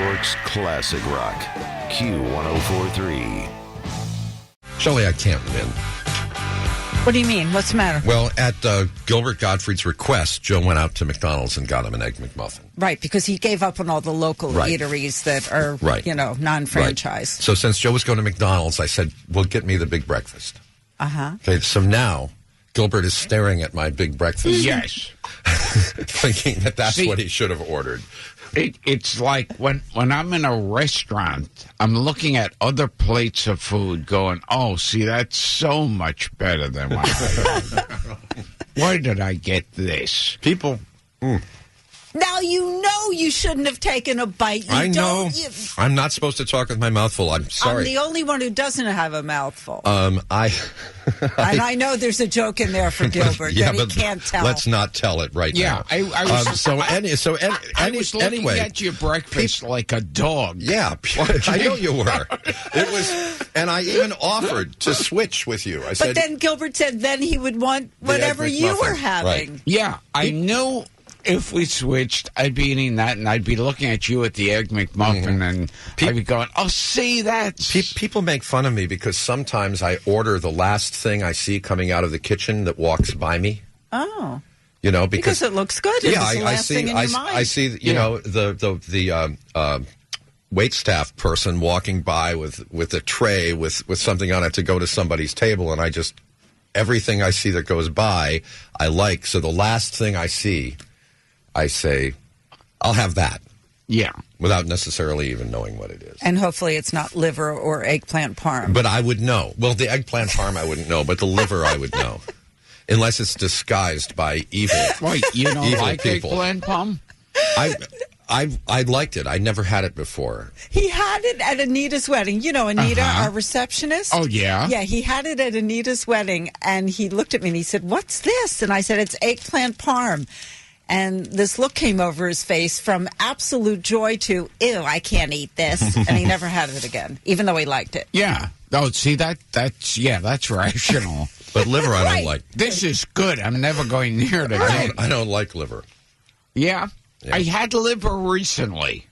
York's classic rock. Q1043. Shelley, I can't win. What do you mean? What's the matter? Well, at Gilbert Gottfried's request, Joe went out to McDonald's and got him an Egg McMuffin. Right, because he gave up on all the local eateries that are, non-franchise. Right. So since Joe was going to McDonald's, I said, well, get me the big breakfast. Uh-huh. Okay, so now Gilbert is staring at my big breakfast. Yes. Thinking that that's what he should have ordered. It's like when I'm in a restaurant, I'm looking at other plates of food going, oh, see, that's so much better than my plate. Why did I get this? People... Now you know you shouldn't have taken a bite. I know. I'm not supposed to talk with my mouth full. I'm sorry. I'm the only one who doesn't have a mouthful. And I know there's a joke in there for Gilbert that he can't tell. Let's not tell it right now. I was looking anyway, at your breakfast like a dog. Yeah, I know you were. It was, and I even offered to switch with you. I said, but then Gilbert said then he would want whatever you were having. Right. Yeah, I knew. If we switched, I'd be eating that, and I'd be looking at you at the Egg McMuffin, and I'd be going, oh, see, that's... People make fun of me because sometimes I order the last thing I see coming out of the kitchen that walks by me. Oh. You know, because it looks good. Yeah, it's the last thing in your mind. I see, the wait staff person walking by with a tray with something on it to go to somebody's table, and everything I see that goes by, I like. So the last thing I see... I say, I'll have that. Yeah. Without necessarily even knowing what it is. And hopefully it's not liver or eggplant parm. But I would know. Well, the eggplant parm I wouldn't know, but the liver I would know. Unless it's disguised by evil Wait, you don't like people. Eggplant parm? I liked it. I never had it before. He had it at Anita's wedding. You know Anita, our receptionist? Oh, yeah? Yeah, he had it at Anita's wedding, and he looked at me and he said, what's this? And I said, it's eggplant parm. And this look came over his face from absolute joy to, ew, I can't eat this. And he never had it again, even though he liked it. Yeah. Oh, see, that's rational. But liver I don't like. This is good. I'm never going near it again. I don't like liver. Yeah. I had liver recently.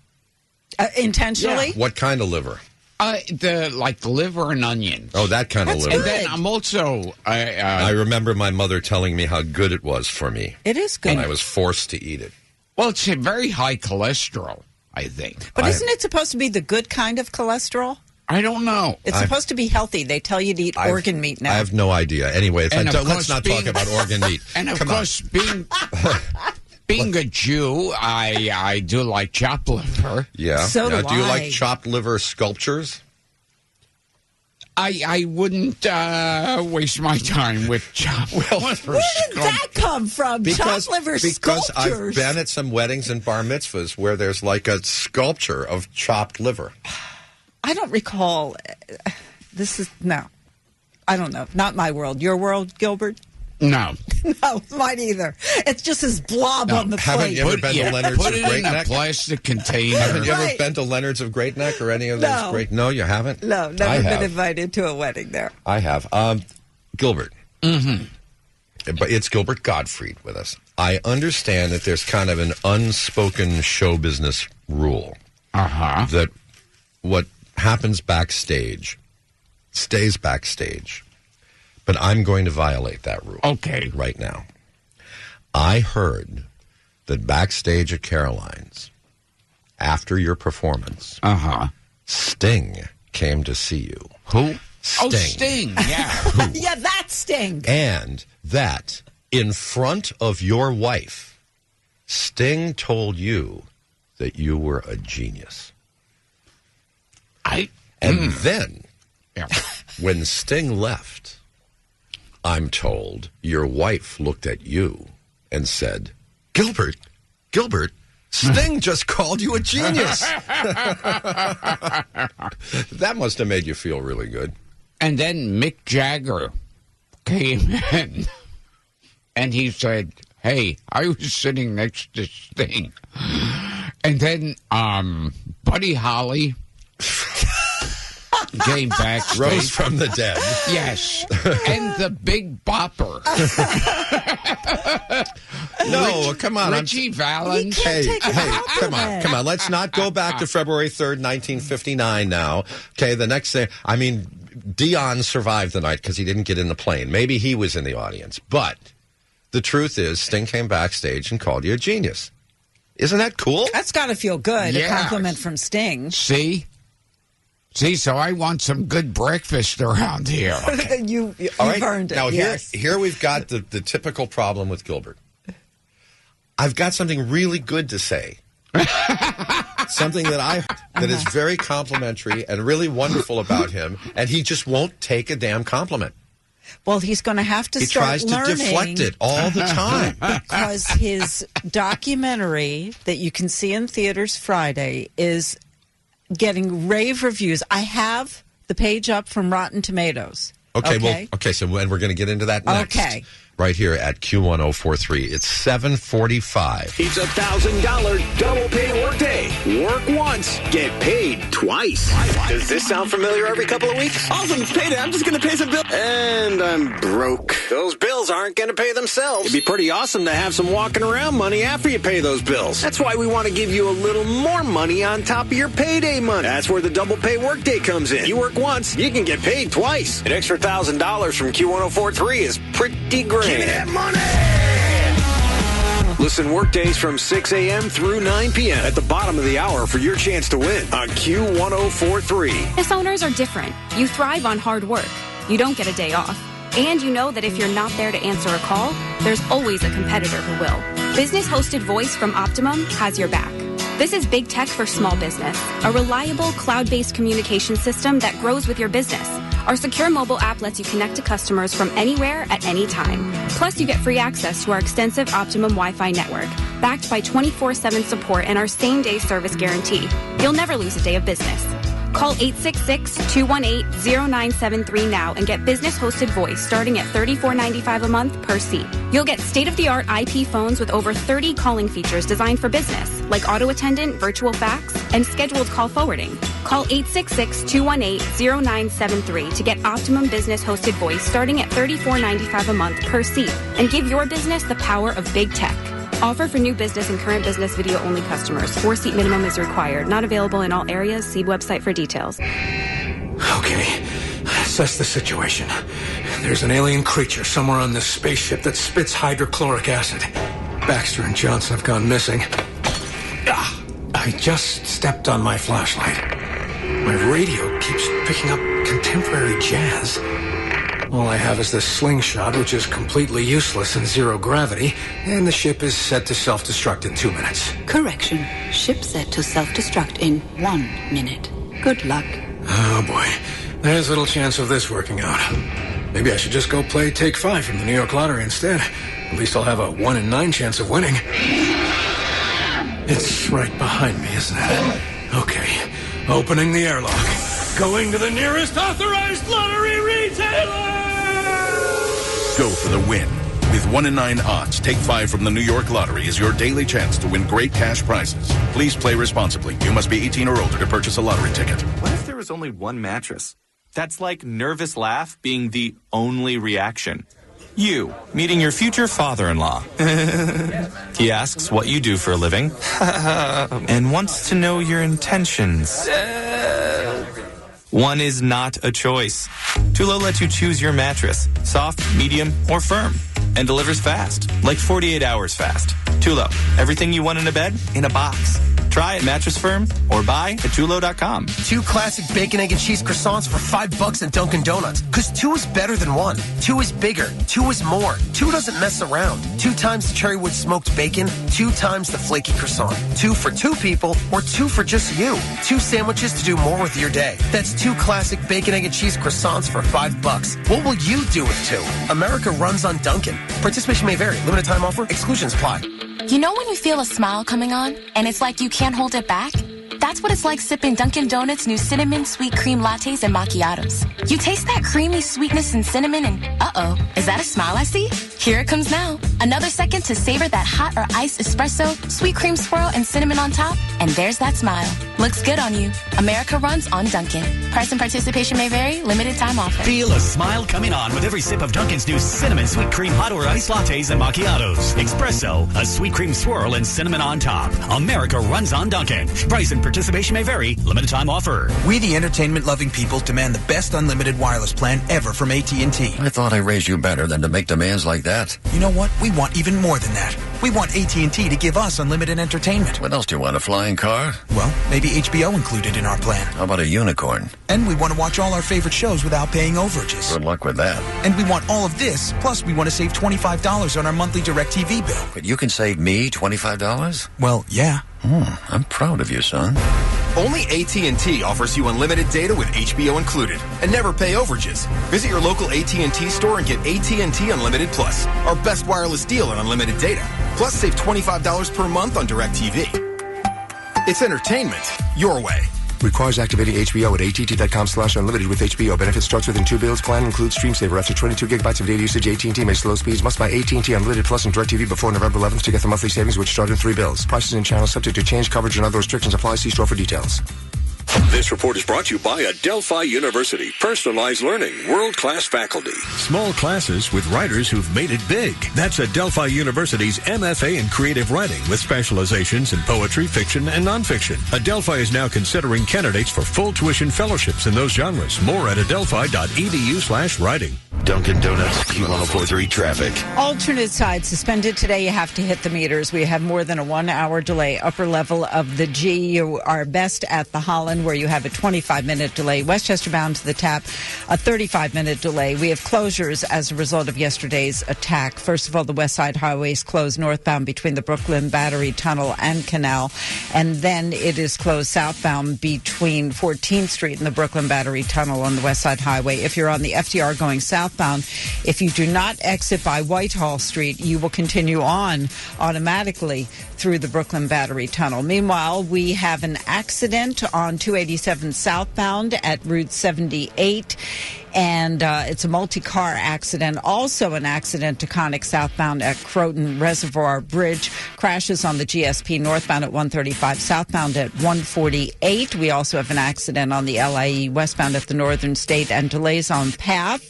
Intentionally? Yeah. What kind of liver? The liver and onions. Oh, that kind of liver. And then I'm also... I remember my mother telling me how good it was for me. It is good. And I was forced to eat it. Well, it's a very high cholesterol, I think. But isn't it supposed to be the good kind of cholesterol? I don't know. It's supposed to be healthy. They tell you to eat organ meat now. I have no idea. Anyway, let's not talk about organ meat. And of course, being a Jew, I do like chopped liver. Yeah. So do you I. like chopped liver sculptures? I wouldn't waste my time with chopped liver. Where did that come from? Chopped liver sculptures? Because I've been at some weddings and bar mitzvahs where there's like a sculpture of chopped liver. I don't recall. No. I don't know. Not my world. Your world, Gilbert? No. No, mine either. It's just this blob on the plate. Haven't you ever been to Leonard's put of it Great in a Neck? plastic container. Haven't you ever been to Leonard's of Great Neck or any of those great? No, you haven't? No, never been invited to a wedding there. I have. Gilbert. Mm-hmm. But it's Gilbert Gottfried with us. I understand that there's kind of an unspoken show business rule. Uh-huh. That what happens backstage stays backstage. But I'm going to violate that rule. Okay. Right now. I heard that backstage at Caroline's, after your performance, Sting came to see you. Who? Sting. Oh, Sting, yeah. Yeah, that's Sting. And that, in front of your wife, Sting told you that you were a genius. And then, when Sting left, I'm told your wife looked at you and said, Gilbert, Sting just called you a genius. That must have made you feel really good. And then Mick Jagger came in, and he said, hey, I was sitting next to Sting. And then Buddy Holly came backstage. Rose from the dead. Yes. And the Big Bopper. No, come on. Richie Valens. Hey, come on. Let's not go back to February 3rd, 1959 now. Okay, the next thing, I mean, Dion survived the night because he didn't get in the plane. Maybe he was in the audience. But the truth is, Sting came backstage and called you a genius. Isn't that cool? That's got to feel good, Yes. a compliment from Sting. See, so I want some good breakfast around here. You've All right, earned it. now Yes. here we've got the typical problem with Gilbert. I've got something really good to say. Something that is very complimentary and really wonderful about him, and he just won't take a damn compliment. Well, he's going to have to He start tries to learning deflect it all the time. because his documentary that you can see in theaters Friday is getting rave reviews. I have the page up from Rotten Tomatoes. Okay. So and we're going to get into that next. Okay. Right here at Q1043. It's 7:45. It's $1,000 double pay workday. Work once, get paid twice. Does this sound familiar every couple of weeks? Awesome, it's payday. I'm just going to pay some bills. And I'm broke. Those bills aren't going to pay themselves. It'd be pretty awesome to have some walking around money after you pay those bills. That's why we want to give you a little more money on top of your payday money. That's where the double pay workday comes in. You work once, you can get paid twice. An extra $1,000 from Q1043 is pretty great. Give me that money! Listen workdays from 6 a.m. through 9 p.m. at the bottom of the hour for your chance to win on Q1043. Business owners are different. You thrive on hard work. You don't get a day off. And you know that if you're not there to answer a call, there's always a competitor who will. Business-hosted voice from Optimum has your back. This is big tech for small business, a reliable cloud-based communication system that grows with your business. Our secure mobile app lets you connect to customers from anywhere at any time. Plus, you get free access to our extensive Optimum Wi-Fi network, backed by 24/7 support and our same-day service guarantee. You'll never lose a day of business. Call 866-218-0973 now and get business-hosted voice starting at $34.95 a month per seat. You'll get state-of-the-art IP phones with over 30 calling features designed for business, like auto attendant, virtual fax, and scheduled call forwarding. Call 866-218-0973 to get Optimum business-hosted voice starting at $34.95 a month per seat and give your business the power of big tech. Offer for new business and current business video-only customers. 4-seat minimum is required. Not available in all areas. See website for details. Okay, assess the situation. There's an alien creature somewhere on this spaceship that spits hydrochloric acid. Baxter and Johnson have gone missing. I just stepped on my flashlight. My radio keeps picking up contemporary jazz. All I have is this slingshot, which is completely useless in zero gravity, and the ship is set to self-destruct in 2 minutes. Correction. Ship set to self-destruct in 1 minute. Good luck. Oh, boy. There's little chance of this working out. Maybe I should just go play Take 5 from the New York Lottery instead. At least I'll have a 1 in 9 chance of winning. It's right behind me, isn't it? Okay. Opening the airlock. Going to the nearest authorized lottery retailer! Go for the win. With 1 in 9 odds, Take 5 from the New York Lottery is your daily chance to win great cash prizes. Please play responsibly. You must be 18 or older to purchase a lottery ticket. What if there was only one mattress? That's like nervous laugh being the only reaction. You, meeting your future father-in-law. He asks what you do for a living and wants to know your intentions. One is not a choice. Tulo lets you choose your mattress, soft, medium, or firm, and delivers fast, like 48 hours fast. Tulo, everything you want in a bed, in a box. Try at Mattress Firm or buy at Tulo.com. 2 classic bacon, egg, and cheese croissants for $5 at Dunkin' Donuts. Because 2 is better than 1. 2 is bigger. 2 is more. 2 doesn't mess around. 2 times the cherrywood smoked bacon. 2 times the flaky croissant. 2 for 2 people or 2 for just you. 2 sandwiches to do more with your day. That's 2 classic bacon, egg, and cheese croissants for $5. What will you do with 2? America runs on Dunkin'. Participation may vary. Limited time offer. Exclusions apply. You know when you feel a smile coming on and it's like you can't hold it back? That's That's what it's like sipping Dunkin' Donuts' new cinnamon sweet cream lattes and macchiatos. You taste that creamy sweetness and cinnamon and, is that a smile I see? Here it comes now. Another second to savor that hot or iced espresso, sweet cream swirl, and cinnamon on top, and there's that smile. Looks good on you. America runs on Dunkin'. Price and participation may vary. Limited time offer. Feel a smile coming on with every sip of Dunkin's new cinnamon sweet cream hot or iced lattes and macchiatos. Espresso, a sweet cream swirl, and cinnamon on top. America runs on Dunkin'. Price and participation may vary. Limited time offer. We, the entertainment-loving people, demand the best unlimited wireless plan ever from AT&T. I thought I raised you better than to make demands like that. You know what? We want even more than that. We want AT&T to give us unlimited entertainment. What else do you want, a flying car? Well, maybe HBO included in our plan. How about a unicorn? And we want to watch all our favorite shows without paying overages. Good luck with that. And we want all of this, plus we want to save $25 on our monthly DirecTV bill. But you can save me $25? Well, yeah. I'm proud of you, son. Only AT&T offers you unlimited data with HBO included and never pay overages. Visit your local AT&T store and get AT&T Unlimited Plus, our best wireless deal on unlimited data. Plus, save $25 per month on DirecTV. It's entertainment your way. Requires activating HBO at att.com/unlimited with HBO. Benefits starts within 2 bills. Plan includes stream saver. After 22 gigabytes of data usage, AT&T may slow speeds. Must buy AT&T Unlimited Plus and DirecTV before November 11th to get the monthly savings, which start in 3 bills. Prices and channels subject to change. Coverage and other restrictions apply. See store for details. This report is brought to you by Adelphi University. Personalized learning, world-class faculty. Small classes with writers who've made it big. That's Adelphi University's MFA in creative writing with specializations in poetry, fiction, and nonfiction. Adelphi is now considering candidates for full tuition fellowships in those genres. More at adelphi.edu/writing. Dunkin' Donuts, Q1043 traffic. Alternate side suspended today. You have to hit the meters. We have more than a 1-hour delay. Upper level of the G. You are best at the Holland, where you have a 25-minute delay. Westchester bound to the Tap, a 35-minute delay. We have closures as a result of yesterday's attack. First of all, the West Side Highway is closed northbound between the Brooklyn Battery Tunnel and Canal. And then it is closed southbound between 14th Street and the Brooklyn Battery Tunnel on the West Side Highway. If you're on the FDR going southbound, if you do not exit by Whitehall Street, you will continue on automatically through the Brooklyn Battery Tunnel. Meanwhile, we have an accident on 287 southbound at Route 78. And it's a multi-car accident. Also an accident to Connick southbound at Croton Reservoir Bridge. Crashes on the GSP northbound at 135, southbound at 148. We also have an accident on the LIE westbound at the Northern State and delays on path.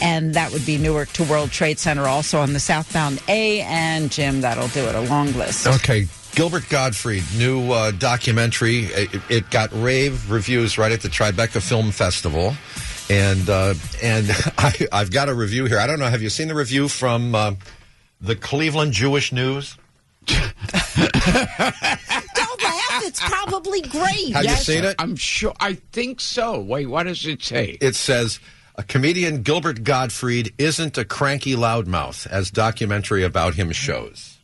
And that would be Newark to World Trade Center, also on the southbound A. And, Jim, that'll do it. A long list. Okay. Gilbert Gottfried, new documentary. It got rave reviews right at the Tribeca Film Festival. And I've got a review here. I don't know. Have you seen the review from the Cleveland Jewish News? Don't laugh. It's probably great. Have you seen it? I'm sure. I think so. Wait, what does it say? It says, a comedian, Gilbert Gottfried, isn't a cranky loudmouth, as documentary about him shows.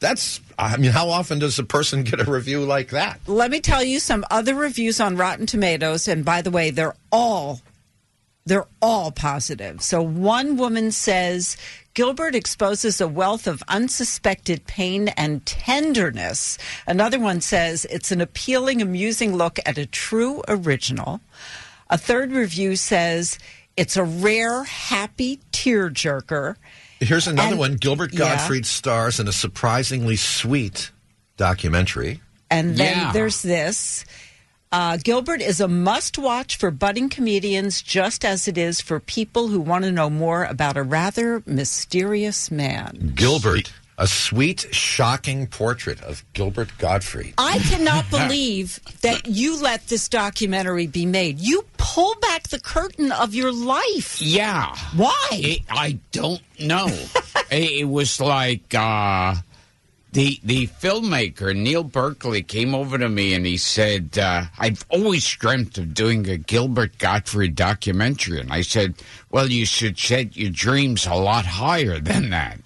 That's, I mean, how often does a person get a review like that? Let me tell you some other reviews on Rotten Tomatoes, and by the way, they're all positive. So one woman says, Gilbert exposes a wealth of unsuspected pain and tenderness. Another one says, it's an appealing, amusing look at a true original. A third review says, it's a rare, happy tearjerker. Here's another one. Gilbert Gottfried stars in a surprisingly sweet documentary. And then there's this. Gilbert is a must-watch for budding comedians, just as it is for people who want to know more about a rather mysterious man. Gilbert, a sweet, shocking portrait of Gilbert Gottfried. I cannot believe that you let this documentary be made. You pull back the curtain of your life. Yeah. Why? I don't know. It was like the filmmaker, Neil Berkeley, came over to me and he said, I've always dreamt of doing a Gilbert Gottfried documentary. And I said, well, you should set your dreams a lot higher than that.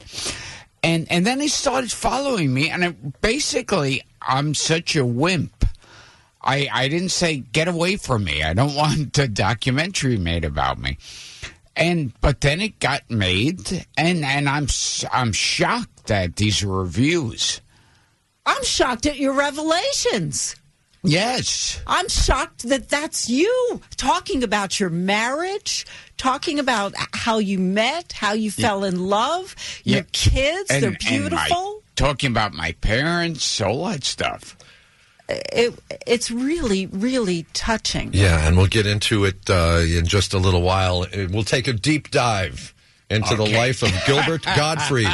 And then he started following me, and basically, I'm such a wimp. I didn't say, get away from me. I don't want a documentary made about me. But then it got made, and I'm shocked at these reviews. I'm shocked at your revelations. Yes. I'm shocked that that's you talking about your marriage, talking about how you met, how you fell in love, your kids, they're beautiful. Talking about my parents, all that stuff. It's really, really touching. Yeah, and we'll get into it in just a little while. We'll take a deep dive into the life of Gilbert Gottfried.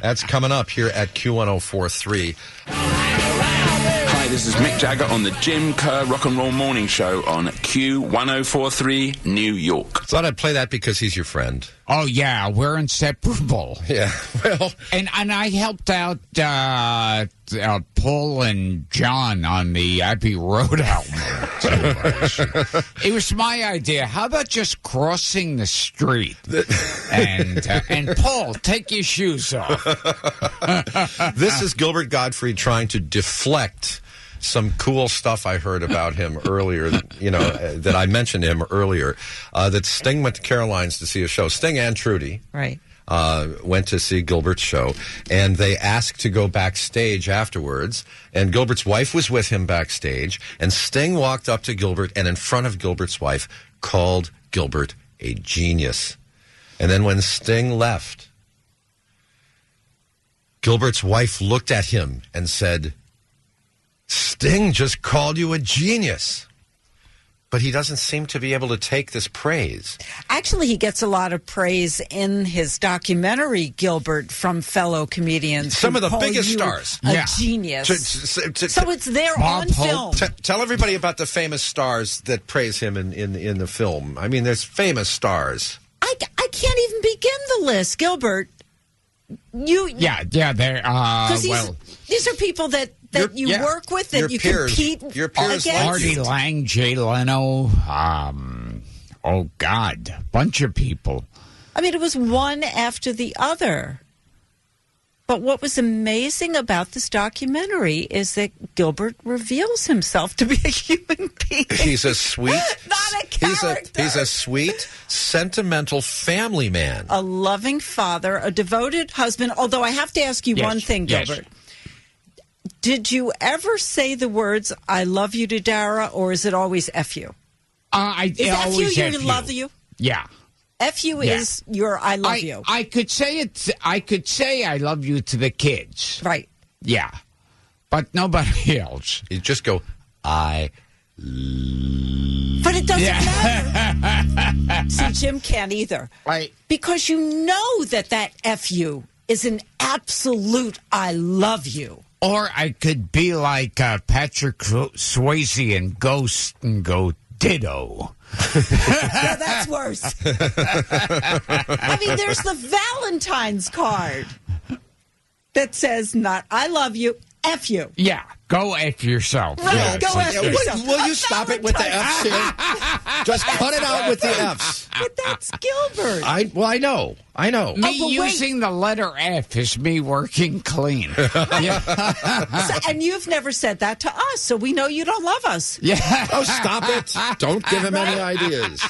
That's coming up here at Q1043. Hi, this is Mick Jagger on the Jim Kerr Rock and Roll Morning Show on Q1043 New York. Thought I'd play that because he's your friend. Oh, yeah, we're inseparable. Yeah, well. And I helped out Paul and John on the Abbey Road album. It was my idea. How about just crossing the street? And Paul, take your shoes off. This is Gilbert Gottfried trying to deflect some cool stuff I heard about him earlier, that I mentioned him earlier, that Sting went to Caroline's to see a show. Sting and Trudy. Right. Went to see Gilbert's show, and they asked to go backstage afterwards, and Gilbert's wife was with him backstage, and Sting walked up to Gilbert, and in front of Gilbert's wife, called Gilbert a genius. And then when Sting left, Gilbert's wife looked at him and said, Sting just called you a genius. But he doesn't seem to be able to take this praise. Actually, he gets a lot of praise in his documentary, Gilbert, from fellow comedians. Some of the biggest stars. A genius. So it's there on film. Tell everybody about the famous stars that praise him in the film. I mean, there's famous stars. I can't even begin the list, Gilbert. Yeah, they're, these are people that you work with, that you compete against. Artie Lang, Jay Leno, oh, God, bunch of people. I mean, it was one after the other. But what was amazing about this documentary is that Gilbert reveals himself to be a human being. He's a sweet, not a character. He's a sweet, sentimental family man. A loving father, a devoted husband. Although I have to ask you one thing, Gilbert. Did you ever say the words, I love you to Dara, or is it always F you? Is always F you, love you? Yeah. F you is your I love you. I could say it. I could say I love you to the kids. Right. Yeah. But nobody else. You just go, I But it doesn't matter. See, Jim can't either. Right. Because you know that F you is an absolute I love you. Or I could be like Patrick Swayze in Ghost and go ditto. Yeah, that's worse. I mean, there's the Valentine's card that says not I love you, F you. Yeah, go F yourself. Right, yeah, go F yourself. Will you stop it with the F's here? Just cut it out with the F's. But that's Gilbert. I know. Me using the letter F is me working clean. And you've never said that to us, so we know you don't love us. Yeah. Oh, stop it. Don't give him any ideas.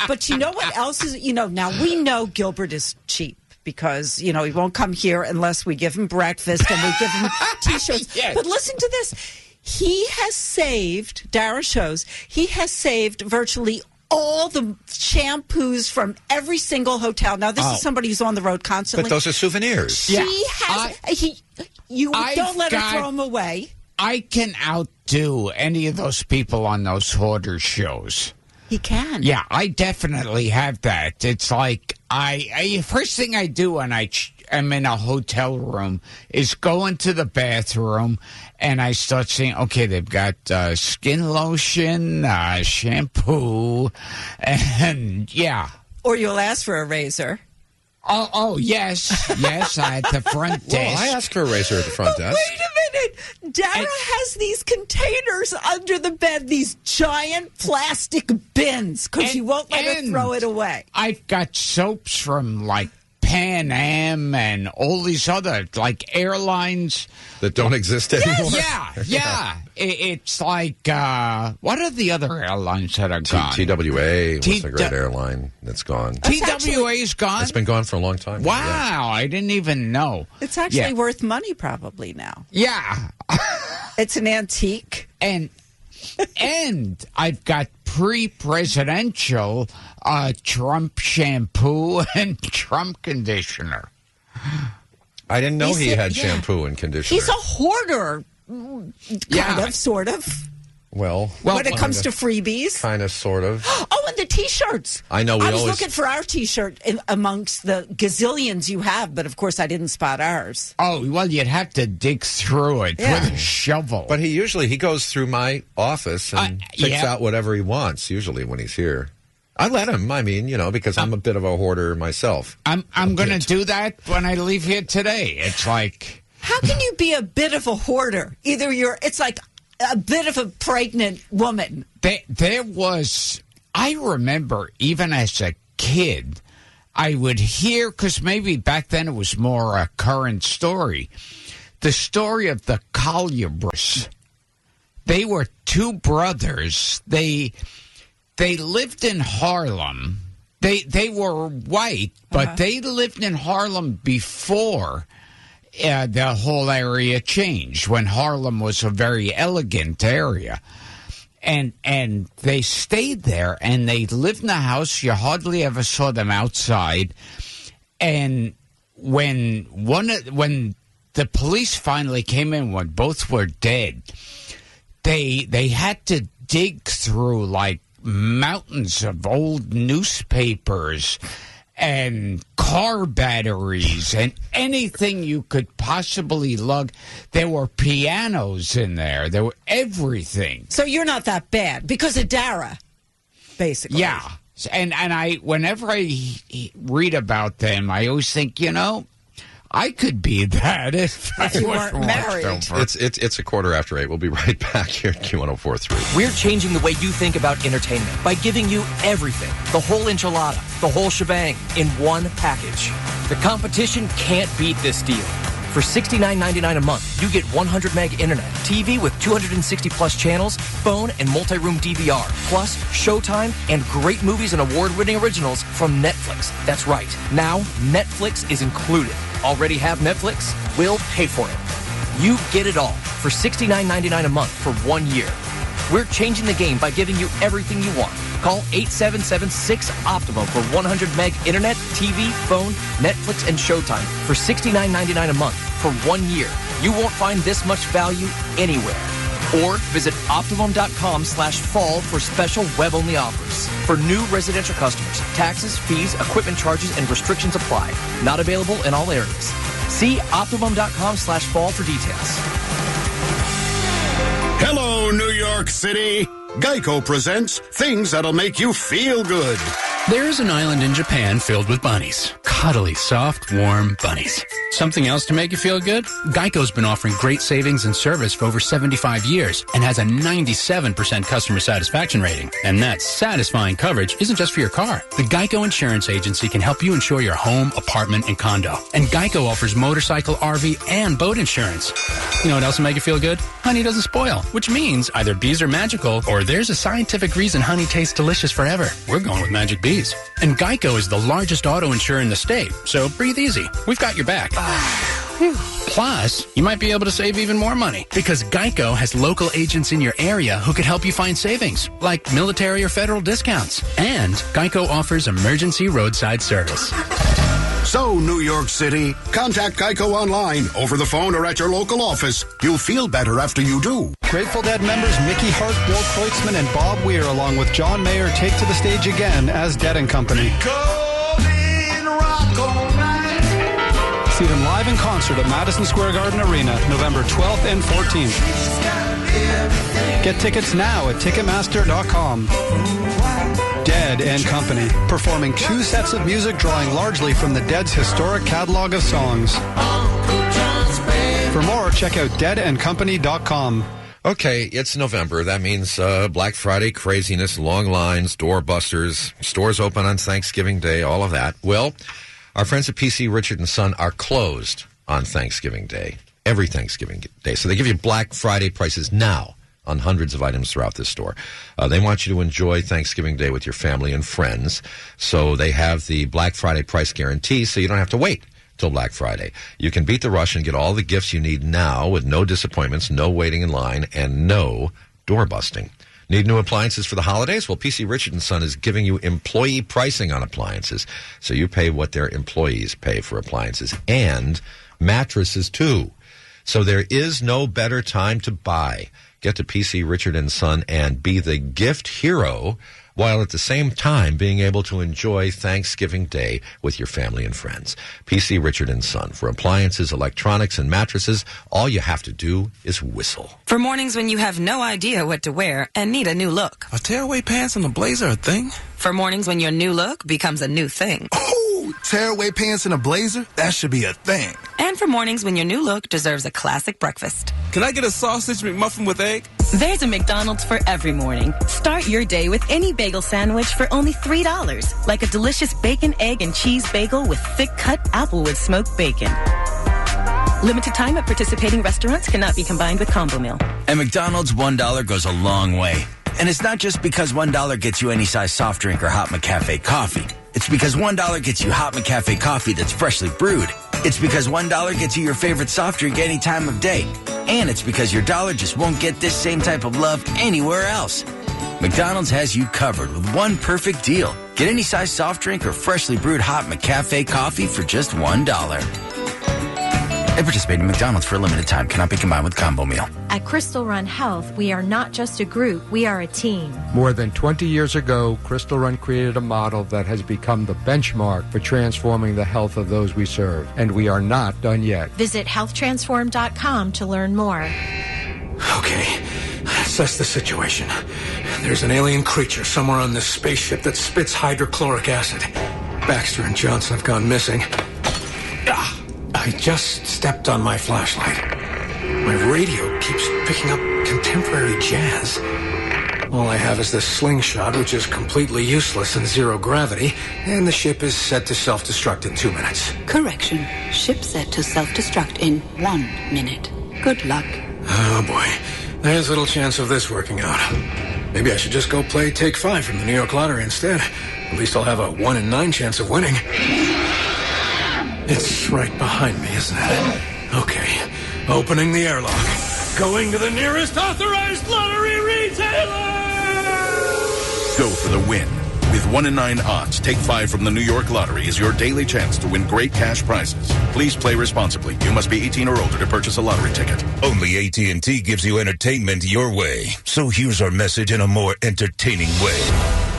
But you know what else is, now we know Gilbert is cheap. Because, he won't come here unless we give him breakfast and we give him T-shirts. Yes. But listen to this. He has saved, Dara shows, he has saved virtually all the shampoos from every single hotel. Now, this is somebody who's on the road constantly. But those are souvenirs. He has. Don't let her throw them away. I can outdo any of those people on those hoarder shows. He can. Yeah, I definitely have that. It's like first thing I do when I'm in a hotel room is go into the bathroom and I start saying, okay, they've got skin lotion, shampoo, and yeah. Or you'll ask for a razor. Oh, yes, at the front desk. Well, I asked for a razor at the front desk. Wait a minute. Dara has these containers under the bed, these giant plastic bins, because he won't let her throw it away. I've got soaps from, like, Pan Am and all these other, like, airlines. That don't exist anymore? Yeah. It's like, what are the other airlines that are gone? TWA was a great airline that's gone. TWA's gone? It's been gone for a long time. Wow, Yeah. I didn't even know. It's actually worth money probably now. Yeah. It's an antique. And I've got pre-presidential Trump shampoo and Trump conditioner. I didn't know he had shampoo and conditioner. He's a hoarder, kind of, sort of. Well, when it comes to freebies. Kind of, sort of. Oh, and the T-shirts. I know. I was looking for our T-shirt amongst the gazillions you have, but of course I didn't spot ours. Oh, well, you'd have to dig through it with a shovel. But he goes through my office and picks out whatever he wants, usually when he's here. I let him, because I'm a bit of a hoarder myself. I'm going to do that when I leave here today. It's like... How can you be a bit of a hoarder? It's like a bit of a pregnant woman. There was... I remember, even as a kid, I would hear, because maybe back then it was more a current story, the story of the Collier's. They were two brothers. They lived in Harlem. They were white, but they lived in Harlem before the whole area changed, when Harlem was a very elegant area. And they stayed there, and they lived in the house. You hardly ever saw them outside. And when the police finally came in, when both were dead, they had to dig through like mountains of old newspapers and car batteries and anything you could possibly lug. There were pianos in there. There were everything. So you're not that bad because of Dara, basically. Yeah. And I, whenever I read about them, I always think, I could be that if you weren't married. It's 8:15. We'll be right back here at Q1043. We're changing the way you think about entertainment by giving you everything, the whole enchilada, the whole shebang, in one package. The competition can't beat this deal. For $69.99 a month, you get 100 meg internet, TV with 260 plus channels, phone and multi-room DVR, plus Showtime and great movies and award-winning originals from Netflix. That's right. Now, Netflix is included. Already have Netflix? We'll pay for it. You get it all for $69.99 a month for 1 year. We're changing the game by giving you everything you want. Call 877-6-OPTIMUM for 100 meg internet, TV, phone, Netflix, and Showtime for $69.99 a month for 1 year. You won't find this much value anywhere. Or visit Optimum.com/fall for special web-only offers. For new residential customers, taxes, fees, equipment charges, and restrictions apply. Not available in all areas. See Optimum.com/fall for details. Hello, New York City. Geico presents things that'll make you feel good. There's an island in Japan filled with bunnies. Cuddly, soft, warm bunnies. Something else to make you feel good? Geico's been offering great savings and service for over 75 years and has a 97% customer satisfaction rating. And that satisfying coverage isn't just for your car. The Geico Insurance Agency can help you insure your home, apartment, and condo. And Geico offers motorcycle, RV, and boat insurance. You know what else will make you feel good? Honey doesn't spoil, which means either bees are magical or there's a scientific reason honey tastes delicious forever. We're going with Magic Bees. And Geico is the largest auto insurer in the state, so breathe easy. We've got your back. Plus, you might be able to save even more money because Geico has local agents in your area who could help you find savings, like military or federal discounts. And Geico offers emergency roadside service. So, New York City, contact Geico online, over the phone, or at your local office. You'll feel better after you do. Grateful Dead members Mickey Hart, Bill Kreutzmann, and Bob Weir, along with John Mayer, take to the stage again as Dead & Company. See them live in concert at Madison Square Garden Arena, November 12th and 14th. Get tickets now at Ticketmaster.com. Dead & Company, performing 2 sets of music drawing largely from the Dead's historic catalog of songs. For more, check out deadandcompany.com. Okay, it's November. That means Black Friday craziness, long lines, doorbusters, stores open on Thanksgiving Day, all of that. Well, Our friends at PC Richard & Son are closed on Thanksgiving Day, every Thanksgiving Day. So they give you Black Friday prices now on hundreds of items throughout this store. They want you to enjoy Thanksgiving Day with your family and friends. So they have the Black Friday price guarantee, so you don't have to wait till Black Friday. You can beat the rush and get all the gifts you need now with no disappointments, no waiting in line, and no door busting. Need new appliances for the holidays? Well, PC Richard & Son is giving you employee pricing on appliances. So you pay what their employees pay for appliances and mattresses too. So there is no better time to buy. Get to PC Richard & Son and be the gift hero while at the same time being able to enjoy Thanksgiving Day with your family and friends. PC Richard & Son. For appliances, electronics, and mattresses, all you have to do is whistle. For mornings when you have no idea what to wear and need a new look. Are tearaway pants and a blazer a thing? For mornings when your new look becomes a new thing. Oh, tearaway pants and a blazer? That should be a thing. And for mornings when your new look deserves a classic breakfast. Can I get a sausage McMuffin with egg? There's a McDonald's for every morning. Start your day with any bagel sandwich for only $3, like a delicious bacon, egg, and cheese bagel with thick-cut Applewood smoked bacon. Limited time at participating restaurants, cannot be combined with combo meal. At McDonald's, $1 goes a long way. And it's not just because $1 gets you any size soft drink or hot McCafe coffee. It's because $1 gets you hot McCafe coffee that's freshly brewed. It's because $1 gets you your favorite soft drink any time of day. And it's because your dollar just won't get this same type of love anywhere else. McDonald's has you covered with one perfect deal. Get any size soft drink or freshly brewed hot McCafe coffee for just $1. They participate in McDonald's for a limited time. Cannot be combined with combo meal. At Crystal Run Health, we are not just a group, we are a team. More than 20 years ago, Crystal Run created a model that has become the benchmark for transforming the health of those we serve. And we are not done yet. Visit healthtransform.com to learn more. Okay, assess the situation. There's an alien creature somewhere on this spaceship that spits hydrochloric acid. Baxter and Johnson have gone missing. I just stepped on my flashlight. My radio keeps picking up contemporary jazz. All I have is this slingshot, which is completely useless in zero gravity, and the ship is set to self-destruct in 2 minutes. Correction. Ship set to self-destruct in 1 minute. Good luck. Oh, boy. There's little chance of this working out. Maybe I should just go play Take 5 from the New York Lottery instead. At least I'll have a 1 in 9 chance of winning. It's right behind me, isn't it? Okay. Opening the airlock. Going to the nearest authorized lottery retailer! Go for the win. With 1 in 9 odds, Take 5 from the New York Lottery is your daily chance to win great cash prizes. Please play responsibly. You must be 18 or older to purchase a lottery ticket. Only AT&T gives you entertainment your way. So here's our message in a more entertaining way.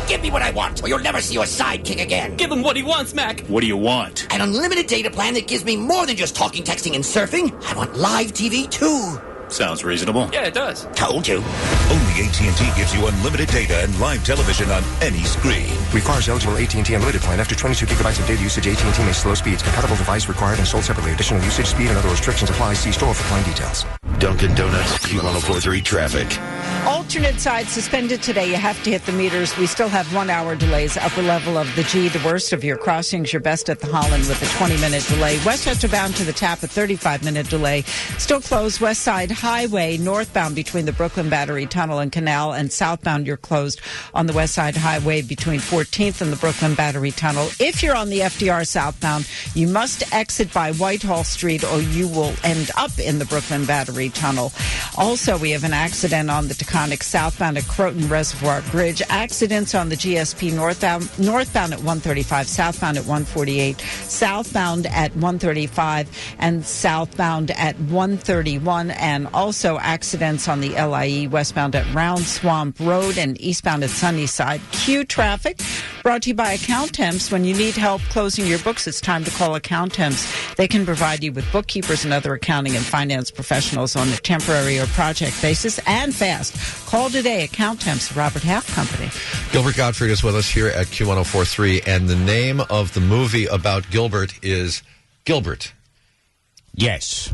Give me what I want, or you'll never see your sidekick again. Give him what he wants, Mac. What do you want? An unlimited data plan that gives me more than just talking, texting, and surfing. I want live TV, too. Sounds reasonable. Yeah, it does. Told you. Only AT&T gives you unlimited data and live television on any screen. Requires eligible AT&T Unlimited plan. After 22 gigabytes of data usage, AT&T may slow speeds. Compatible device required and sold separately. Additional usage, speed, and other restrictions apply. See store for plan details. Dunkin' Donuts, Q1043 traffic. Alternate side suspended today. You have to hit the meters. We still have 1 hour delays. Upper level of the G, the worst of your crossings. Your best at the Holland with a 20-minute delay. Westchester bound to the Tap, a 35-minute delay. Still closed. West Side Highway, northbound between the Brooklyn Battery Tunnel and Canal, and southbound you're closed on the West Side Highway between 14th and the Brooklyn Battery Tunnel. If you're on the FDR southbound, you must exit by Whitehall Street or you will end up in the Brooklyn Battery Tunnel. Also, we have an accident on the Taconic southbound at Croton Reservoir Bridge. Accidents on the GSP northbound at 135, southbound at 148, southbound at 135, and southbound at 131. And also accidents on the LIE westbound at Round Swamp Road and eastbound at Sunnyside. Q traffic brought to you by Accountemps. When you need help closing your books, it's time to call Accountemps. They can provide you with bookkeepers and other accounting and finance professionals on a temporary or project basis and fast. Call today, Accountemps, Robert Half Company. Gilbert Gottfried is with us here at Q1043, and the name of the movie about Gilbert is Gilbert. Yes.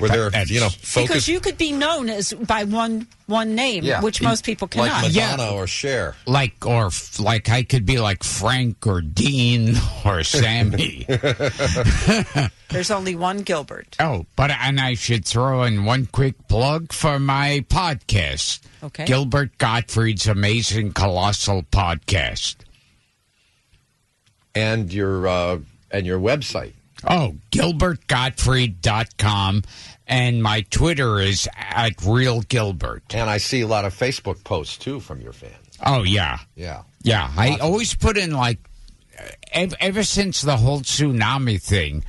where they're, focused. Because you could be known as by one name, which most people cannot. Like Madonna or Cher. Like I could be like Frank or Dean or Sammy. There's only one Gilbert. Oh, and I should throw in one quick plug for my podcast. Okay. Gilbert Gottfried's Amazing Colossal Podcast. And your website. Oh, GilbertGottfried.com. And my Twitter is @RealGilbert. And I see a lot of Facebook posts, too, from your fans. Oh, yeah. Yeah. Yeah, I always put in, ever since the whole tsunami thing,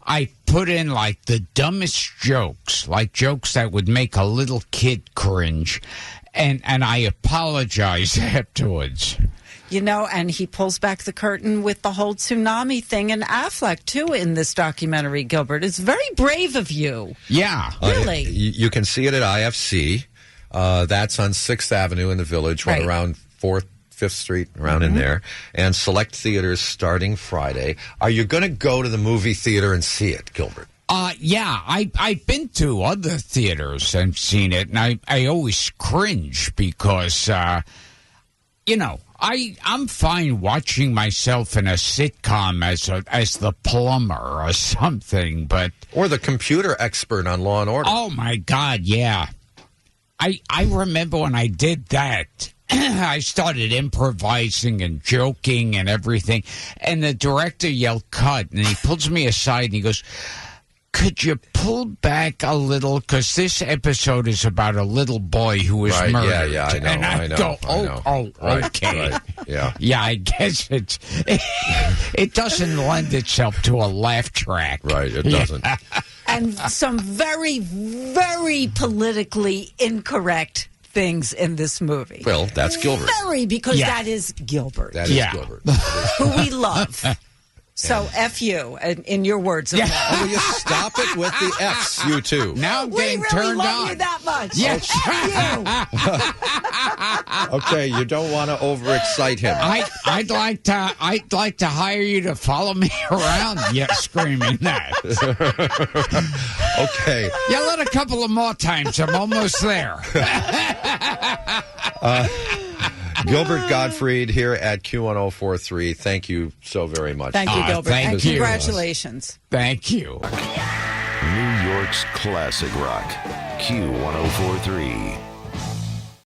I put in, the dumbest jokes, jokes that would make a little kid cringe. And I apologize afterwards. And he pulls back the curtain with the whole tsunami thing, and Affleck, too, in this documentary, Gilbert. It's very brave of you. Yeah. Really. You can see it at IFC. That's on 6th Avenue in the Village, right around 4th, 5th Street, around in there. And select theaters starting Friday. Are you going to go to the movie theater and see it, Gilbert? Yeah, I've been to other theaters and seen it, and I always cringe because, I'm fine watching myself in a sitcom as the plumber or something, or the computer expert on Law and Order. Oh my God, yeah. I remember when I did that. I started improvising and joking and everything, and the director yelled "cut," and he pulls me aside and he goes, "Could you pull back a little? Because this episode is about a little boy who was murdered." Yeah, I know. And I go, okay. Right, yeah. Yeah, I guess it doesn't lend itself to a laugh track. Right, it doesn't. And some very, very politically incorrect things in this movie. Well, that's Gilbert. Because that is Gilbert. That is Gilbert. Who we love. So, F you, in your words. Yeah. Will you stop it with the Fs, you two? Now I'm getting we really turned love on. you that much. Yes. F you. Okay, you don't want to overexcite him. I'd like to hire you to follow me around, screaming that. Okay. Yell it a couple of more times. I'm almost there. Gilbert Gottfried here at Q1043. Thank you so very much. Thank you, Gilbert. Thank and you. Congratulations. Thank you. New York's classic rock, Q1043.